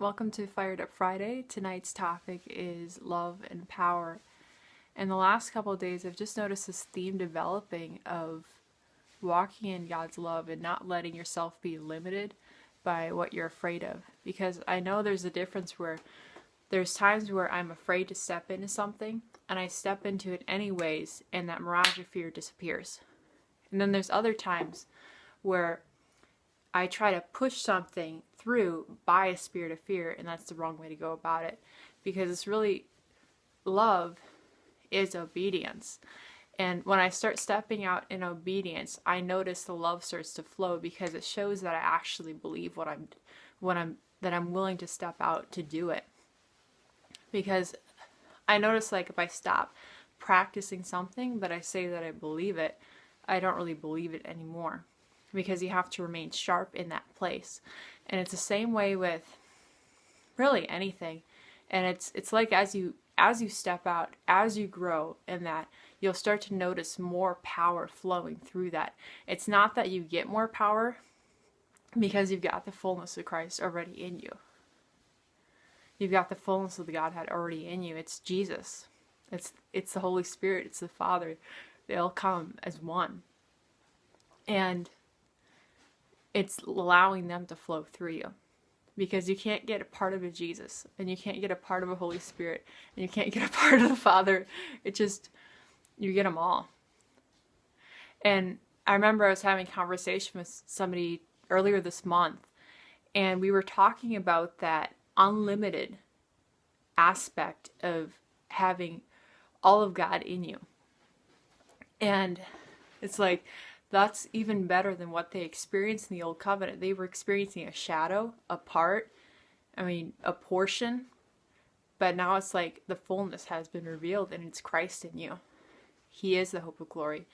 Welcome to Fired Up Friday. Tonight's topic is love and power. In the last couple of days, I've just noticed this theme developing of walking in God's love and not letting yourself be limited by what you're afraid of. Because I know there's a difference where there's times where I'm afraid to step into something and I step into it anyways, and that mirage of fear disappears. And then there's other times where I try to push something through by a spirit of fear, and that's the wrong way to go about it, because it's really love is obedience. And when I start stepping out in obedience, I notice the love starts to flow because it shows that I actually believe that I'm willing to step out to do it. Because I notice, like, if I stop practicing something but I say that I believe it, I don't really believe it anymore, because you have to remain sharp in that place. And it's the same way with really anything. And it's like as you step out, as you grow in that, you'll start to notice more power flowing through that. It's not that you get more power, because you've got the fullness of Christ already in you. You've got the fullness of the Godhead already in you. It's Jesus. It's the Holy Spirit. It's the Father. They all come as one. And it's allowing them to flow through you, because you can't get a part of a Jesus, and you can't get a part of a Holy Spirit, and you can't get a part of the Father. It just, you get them all. And I remember I was having a conversation with somebody earlier this month, and we were talking about that unlimited aspect of having all of God in you. And it's like, that's even better than what they experienced in the Old Covenant. They were experiencing a shadow, a portion. But now it's like the fullness has been revealed, and it's Christ in you. He is the hope of glory.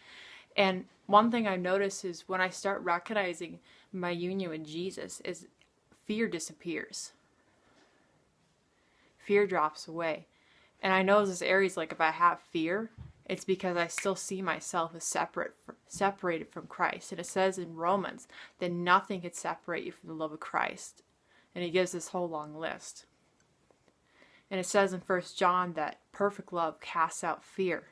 And one thing I've noticed is when I start recognizing my union with Jesus, is fear disappears. Fear drops away. And I know there's areas, like if I have fear, it's because I still see myself as separated from Christ. And it says in Romans that nothing can separate you from the love of Christ. And he gives this whole long list. And it says in 1 John that perfect love casts out fear.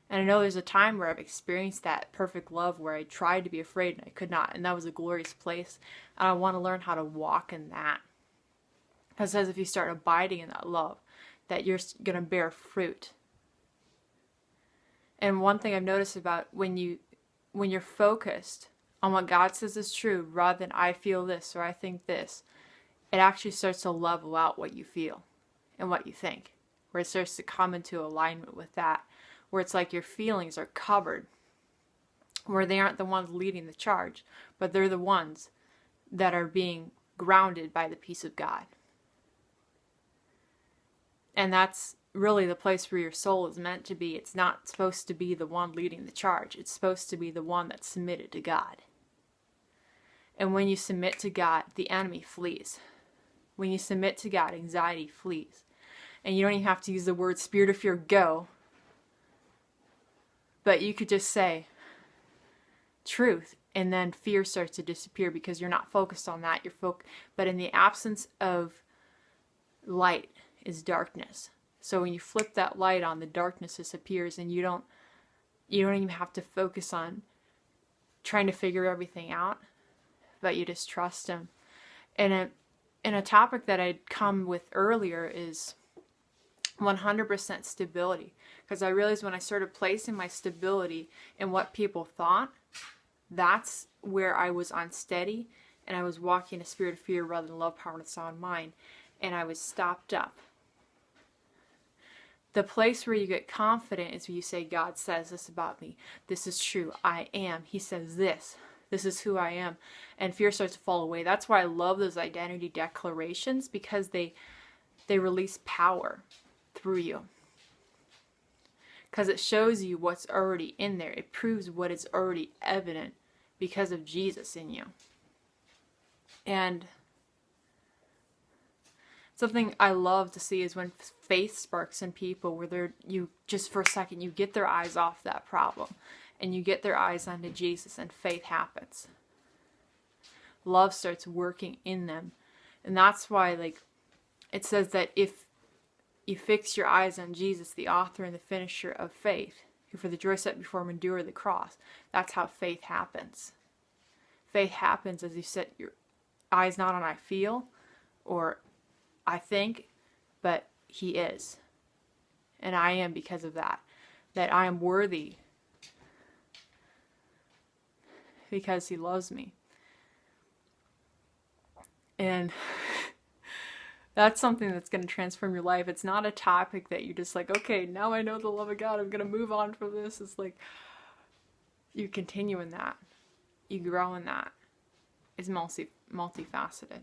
And I know there's a time where I've experienced that perfect love where I tried to be afraid and I could not. And that was a glorious place. And I want to learn how to walk in that. It says if you start abiding in that love, that you're going to bear fruit. And one thing I've noticed about when you're focused on what God says is true, rather than I feel this or I think this, it actually starts to level out what you feel and what you think, where it starts to come into alignment with that, where it's like your feelings are covered, where they aren't the ones leading the charge, but they're the ones that are being grounded by the peace of God. And that's really the place where your soul is meant to be. It's not supposed to be the one leading the charge. It's supposed to be the one that's submitted to God. And when you submit to God, the enemy flees. When you submit to God, anxiety flees. And you don't even have to use the word spirit of fear, go. But you could just say truth, and then fear starts to disappear because you're not focused on that. But in the absence of light is darkness. So when you flip that light on, the darkness disappears, and you don't even have to focus on trying to figure everything out, but you just trust him. And a topic that I'd come with earlier is 100% stability, because I realized when I started placing my stability in what people thought, that's where I was unsteady, and I was walking in a spirit of fear rather than love, power, and a sound mind, and I was stopped up. The place where you get confident is when you say, God says this about me. This is true. I am. He says this. This is who I am. And fear starts to fall away. That's why I love those identity declarations, because they release power through you. Because it shows you what's already in there. It proves what is already evident because of Jesus in you. And something I love to see is when faith sparks in people, where you just for a second, you get their eyes off that problem and you get their eyes onto Jesus, and faith happens. Love starts working in them, And that's why, like, it says that if you fix your eyes on Jesus, the author and the finisher of faith, who for the joy set before him endured the cross, that's how faith happens. Faith happens as you set your eyes not on I feel or I think, but he is. And I am because of that. That I am worthy because he loves me. And that's something that's going to transform your life. It's not a topic that you're just like, okay, now I know the love of God, I'm going to move on from this. It's like, you continue in that. You grow in that. It's multifaceted.